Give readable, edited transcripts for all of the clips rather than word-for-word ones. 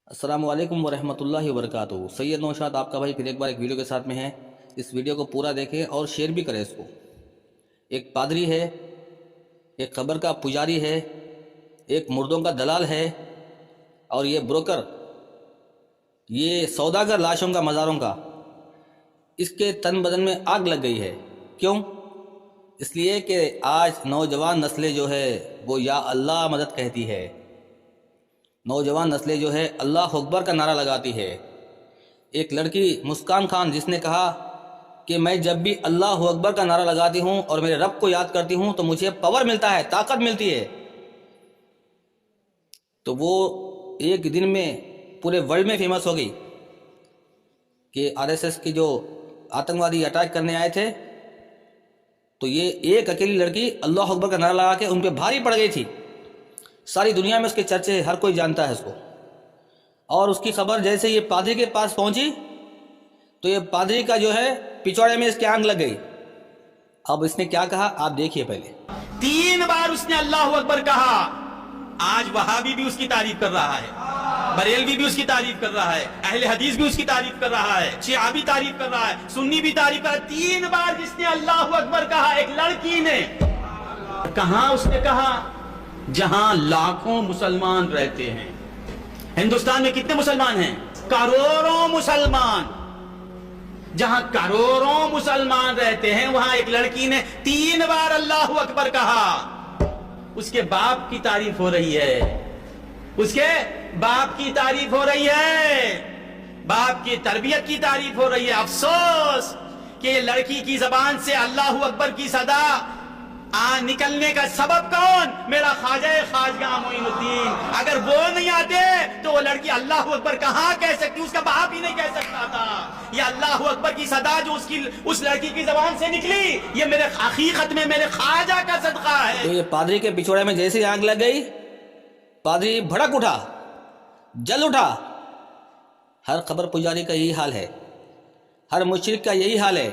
अस्सलाम वालेकुम वरहमतुल्लाहि वबरकातुहू। सैयद नौशाद आपका भाई फिर एक बार एक वीडियो के साथ में है। इस वीडियो को पूरा देखें और शेयर भी करें इसको। एक पादरी है, एक कब्र का पुजारी है, एक मुर्दों का दलाल है और ये ब्रोकर, ये सौदागर लाशों का, मज़ारों का, इसके तन बदन में आग लग गई है। क्यों? इसलिए कि आज नौजवान नस्लें जो है वो या अल्लाह मदद कहती है। नौजवान नस्लें जो है अल्लाह अकबर का नारा लगाती है। एक लड़की मुस्कान खान, जिसने कहा कि मैं जब भी अल्लाह अकबर का नारा लगाती हूँ और मेरे रब को याद करती हूँ तो मुझे पावर मिलता है, ताकत मिलती है। तो वो एक दिन में पूरे वर्ल्ड में फेमस हो गई कि आरएसएस की जो आतंकवादी अटैक करने आए थे, तो ये एक अकेली लड़की अल्लाह अकबर का नारा लगा के उन पर भारी पड़ गई थी। सारी दुनिया में उसके चर्चे, हर कोई जानता है उसको। और उसकी खबर जैसे ये पादरी के पास पहुंची तो ये पादरी का जो है पिछवाड़े में इसकी आंख लग गई। अब इसने क्या कहा आप देखिए। पहले 3 बार उसने अल्लाह अकबर कहा। आज वहाबी भी उसकी तारीफ कर रहा है, बरेलवी भी उसकी तारीफ कर रहा है, अहले हदीस भी उसकी तारीफ कर रहा है, शिया भी तारीफ कर रहा है, सुन्नी भी तारीफ कर रहा है। 3 बार जिसने अल्लाह अकबर कहा, एक लड़की ने कहा, उसने कहा जहां लाखों मुसलमान रहते हैं। हिंदुस्तान में कितने मुसलमान हैं? करोड़ों मुसलमान। जहां करोड़ों मुसलमान रहते हैं वहां एक लड़की ने 3 बार अल्लाह अकबर कहा। उसके बाप की तारीफ हो रही है, उसके बाप की तारीफ हो रही है, बाप की तरबियत की तारीफ हो रही है। अफसोस कि ये लड़की की जबान से अल्लाह अकबर की सदा निकलने का सबब कौन? मेरा ख्वाजा खाजगा मोइनुद्दीन। अगर वो नहीं आते तो वो लड़की अल्लाह अकबर कहां कह सकती? उसका बाप ही नहीं कह सकता था। ये अल्लाह अकबर की सदा जो उस लड़की की जबान से निकली, ये मेरे हकीकत में मेरे ख्वाजा का सदका है। तो ये पादरी के पिछवाड़े में जैसे आग लग गई, पादरी भड़क उठा, जल उठा। हर कब्र पुजारी का यही हाल है, हर मुशरिक का यही हाल है,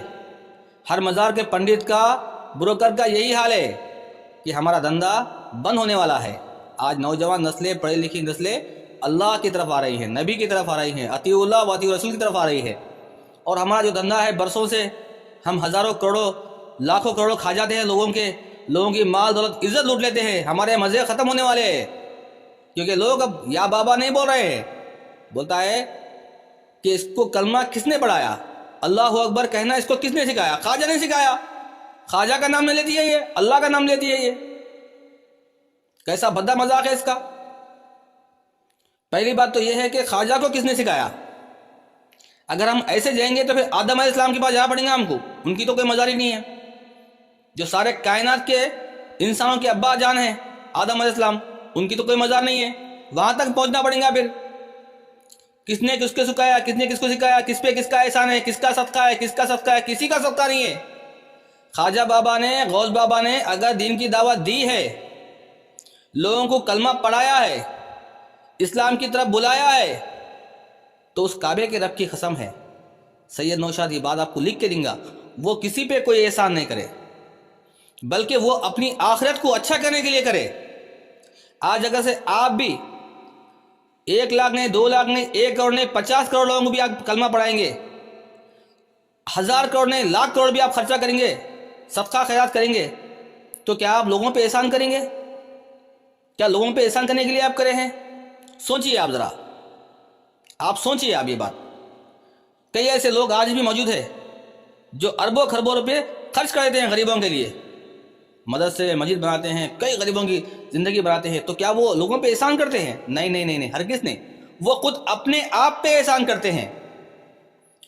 हर मज़ार के पंडित का, ब्रोकर का यही हाल है कि हमारा धंधा बंद होने वाला है। आज नौजवान नस्लें, पढ़ी लिखी नस्लें अल्लाह की तरफ आ रही हैं, नबी की तरफ आ रही हैं, अतीउल्लाह व अतीउर रसूल की तरफ आ रही है। और हमारा जो धंधा है, बरसों से हम हज़ारों करोड़ों लाखों करोड़ों खा जाते हैं, लोगों की माल दौलत इज्जत लूट लेते हैं। हमारे मज़े ख़त्म होने वाले हैं, क्योंकि लोग अब या बाबा नहीं बोल रहे हैं। बोलता है कि इसको कलमा किसने पढ़ाया, अल्लाह अकबर कहना इसको किसने सिखाया? ख्वाजा ने सिखाया। ख्वाजा का नाम नहीं लेती है ये, अल्लाह का नाम लेती है ये। कैसा भद्दा मजाक है इसका। पहली बात तो ये है कि ख्वाजा को किसने सिखाया? अगर हम ऐसे जाएंगे तो फिर आदम अलैहिस्सलाम के पास जाना पड़ेगा हमको। उनकी तो कोई मजार ही नहीं है। जो सारे कायनात के इंसानों के अब्बा जान है आदम अलैहिस्सलाम, उनकी तो कोई मजार नहीं है। वहां तक पहुंचना पड़ेगा। फिर किसने किसको सिखाया, किसने किसको सिखाया, किस पे किसका एहसान है, किसका सदका है, किसका सदका है? किसी का सदका नहीं है। ख्वाजा बाबा ने, गौस बाबा ने अगर दीन की दावत दी है, लोगों को कलमा पढ़ाया है, इस्लाम की तरफ बुलाया है, तो उस काबे के रब की कसम है, सैयद नौशाद ये बात आपको लिख के दूंगा, वो किसी पे कोई एहसान नहीं करे, बल्कि वो अपनी आखिरत को अच्छा करने के लिए करे। आज अगर से आप भी 1 लाख नहीं, 2 लाख नहीं, 1 करोड़ नहीं, 50 करोड़ लोगों को भी आप कलमा पढ़ाएंगे, 1000 करोड़ नहीं, लाख करोड़ भी आप खर्चा करेंगे, सदका खैरात करेंगे, तो क्या आप लोगों पे एहसान करेंगे? क्या लोगों पे एहसान करने के लिए आप करे हैं? सोचिए आप ज़रा, आप सोचिए आप ये बात। कई ऐसे लोग आज भी मौजूद हैं जो अरबों खरबों रुपये खर्च कर देते हैं गरीबों के लिए, मदरसे मस्जिद बनाते हैं, कई गरीबों की ज़िंदगी बनाते हैं। तो क्या वो लोगों पे एहसान करते हैं? नहीं नहीं नहीं नहीं, हरगिज़ नहीं। वो खुद अपने आप पे एहसान करते हैं।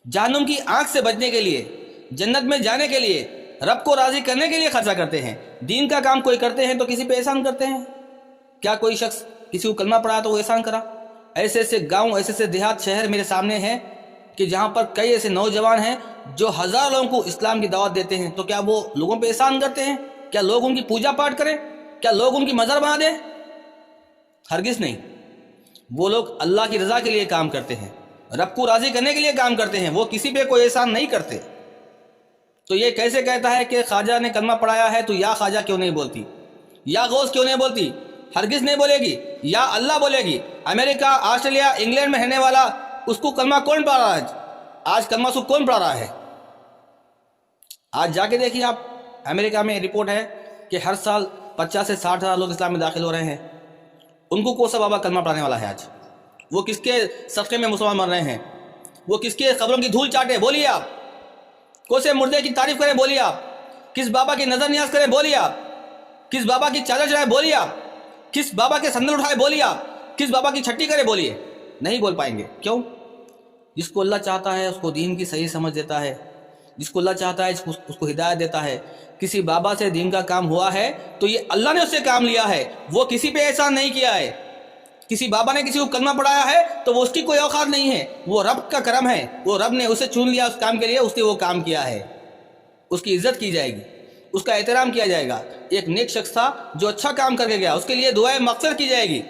जहन्नुम की आंख से बचने के लिए, जन्नत में जाने के लिए, रब को राज़ी करने के लिए खर्चा करते हैं। दीन का काम कोई करते हैं तो किसी पे एहसान करते हैं। क्या कोई शख्स किसी को कलमा पढ़ा तो वो एहसान करा? ऐसे ऐसे गांव, ऐसे ऐसे देहात, शहर मेरे सामने हैं कि जहां पर कई ऐसे नौजवान हैं जो 1000 लोगों को इस्लाम की दावत देते हैं। तो क्या वो लोगों पे एहसान करते हैं? क्या लोग उनकी पूजा पाठ करें? क्या लोग उनकी मज़ार बना दें? हरगिज़ नहीं। वो लोग अल्लाह की रज़ा के लिए काम करते हैं, रब को राज़ी करने के लिए काम करते हैं। वो किसी पे कोई एहसान नहीं करते। तो ये कैसे कहता है कि ख्वाजा ने कलमा पढ़ाया है तो या ख्वाजा क्यों नहीं बोलती, या गौस क्यों नहीं बोलती? ہرگز نہیں بولے گی، یا اللہ بولے گی۔ امریکہ، آسٹریلیا، انگلینڈ میں رہنے والا اس کو کلمہ کون پڑھا رہا ہے؟ آج کلمہ اس کو کون پڑھا رہا ہے؟ آج جا کے دیکھیے آپ، امریکہ میں رپورٹ ہے کہ ہر سال 50 سے 60 ہزار لوگ اسلام میں داخل ہو رہے ہیں۔ ان کو کون سا بابا کلمہ پڑھانے والا ہے؟ آج وہ کس کے صدقے میں مسلمان مر رہے ہیں؟ وہ کس کے قبروں کی دھول چاٹے؟ بولیے آپ۔ کون سے مردے کی تعریف کریں؟ بولیے آپ۔ کس بابا کی نظر نیاز کریں؟ بولیے آپ۔ کس بابا کی چادر چڑھائے؟ بولیے آپ۔ کس بابا کے صندل اٹھائے؟ بولیے آپ۔ کس بابا کی چھٹی کرے؟ بولیے۔ نہیں بول پائیں گے۔ کیوں؟ جس کو اللہ چاہتا ہے اس کو دین کی صحیح سمجھ دیتا ہے، جس کو اللہ چاہتا ہے اس کو ہدایت دیتا ہے۔ کسی بابا سے دین کا کام ہوا ہے تو یہ اللہ نے اس سے کام لیا ہے، وہ کسی پہ احسان نہیں کیا ہے۔ کسی بابا نے کسی کو کلمہ پڑھایا ہے تو وہ اس کی کوئی اوقات نہیں ہے، وہ رب کا کرم ہے، وہ رب نے اسے چن لیا اس کام کے لیے، اس نے وہ کام کیا ہے۔ اس کی عزت کی جائے گی، اس کا احترام کیا جائے گا۔ ایک نیک شخص تھا جو اچھا کام کر کے گیا، اس کے لیے دعائیں مغفرت کی جائے گی،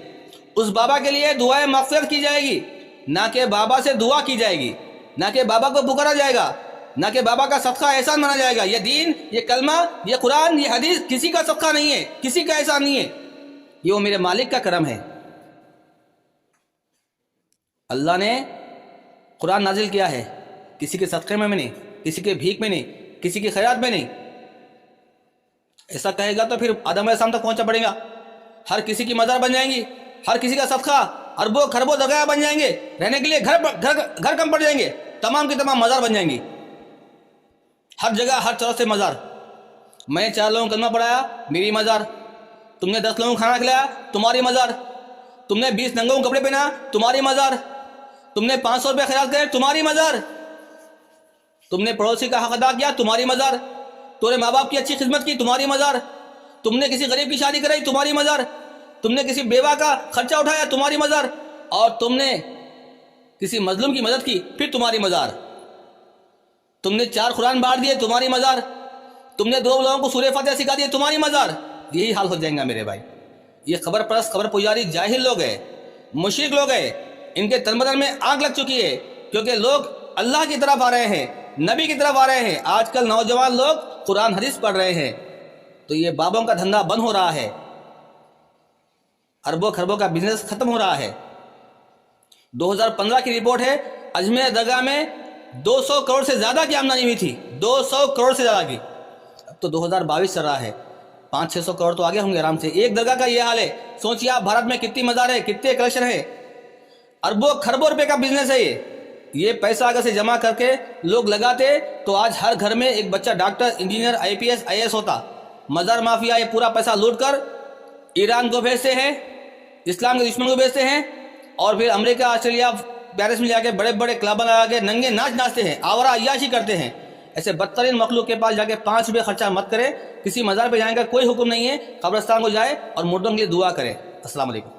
اس بابا کے لیے دعائیں مغفرت کی جائے گی، نہ کہ بابا سے دعا کی جائے گی، نہ کہ بابا کو پکارا جائے گا، نہ کہ بابا کا صدقہ احسان مانا جائے گا۔ یہ دین، یہ کلمہ، یہ قرآن، یہ حدیث کسی کا صدقہ نہیں ہے، کسی کا احسان نہیں ہے، یہ وہ میرے مالک کا کرم ہے۔ اللہ نے قرآن نازل کیا ہے، کسی کے صدقے میں نہیں، کسی کے بھیک میں نہیں، کسی کی خیرات میں نہیں۔ ایسا کہے گا تو پھر آدم علیہ السلام تک پہنچا پڑے گا، ہر کسی کی مزار بن جائیں گی، ہر کسی کا صدقہ، اربوں خربوں درگاہ بن جائیں گے، رہنے کے لیے گھر کم پڑ جائیں گے، تمام کی تمام مزار بن جائیں گی، ہر جگہ ہر طرف سے مزار۔ میں نے 4 لوگوں کو کلمہ پڑھایا، میری مزار۔ تم نے 10 لوگوں کو کھانا کھلایا، تمہاری مزار۔ تم نے 20 ننگوں کو کپڑے پہنا، تمہاری مزار۔ تم نے 500 روپے خیرات کرے، تمہاری مزار۔ تم نے پڑوسی کا حق ادا کیا، تمہاری مزار۔ تو نے ماں باپ کی اچھی خدمت کی، تمہاری مزار۔ تم نے کسی غریب کی شادی کرائی، تمہاری مزار۔ تم نے کسی بیوہ کا خرچہ اٹھایا، تمہاری مزار۔ اور تم نے کسی مظلوم کی مدد کی، پھر تمہاری مزار۔ تم نے 4 قرآن بانٹ دیے، تمہاری مزار۔ تم نے 2 لوگوں کو سورہ فاتحہ سکھا دیے، تمہاری مزار۔ یہی حال ہو جائیں گا میرے بھائی۔ یہ خبر پرست، خبر پجاری جاہل لوگ ہیں، مشرک لوگ ہیں، ان کے تن بدن میں آگ لگ چکی ہے، کیونکہ لوگ اللہ کی طرف آ رہے ہیں، نبی کی طرف آ رہے ہیں۔ آج کل نوجوان لوگ قرآن حدیث پڑھ رہے ہیں، تو یہ بابوں کا دھندا بند ہو رہا ہے، اربوں خربوں کا بزنس ختم ہو رہا ہے۔ 2015 کی رپورٹ ہے، اجمیر درگاہ میں 200 کروڑ سے زیادہ کی آمدنی ہوئی تھی، 200 کروڑ سے زیادہ کی۔ اب تو 2022 چل رہا ہے، 500-600 کروڑ تو آگے ہوں گے آرام سے۔ ایک درگاہ کا یہ حال ہے، سوچیے آپ بھارت میں کتنی مزار ہے، کتنے کلیکشن ہے، اربوں خربوں روپے کا بزنس ہے یہ پیسہ اگر سے جمع کر کے لوگ لگاتے تو آج ہر گھر میں ایک بچہ ڈاکٹر، انجینئر، IPS IAS ہوتا۔ مزار مافیا یہ پورا پیسہ لوٹ کر ایران کو بھیجتے ہیں، اسلام کے دشمن کو بھیجتے ہیں، اور پھر امریکہ، آسٹریلیا، پیرس میں جا کے بڑے بڑے کلب لگا کے ننگے ناچتے ہیں، آورہ عیاشی کرتے ہیں۔ ایسے بدترین مخلوق کے پاس جا کے 5 روپے خرچہ مت کرے، کسی مزار پہ جانے کا کوئی حکم نہیں ہے، قبرستان کو جائے اور مردوں کے لیے دعا کرے۔ السلام علیکم۔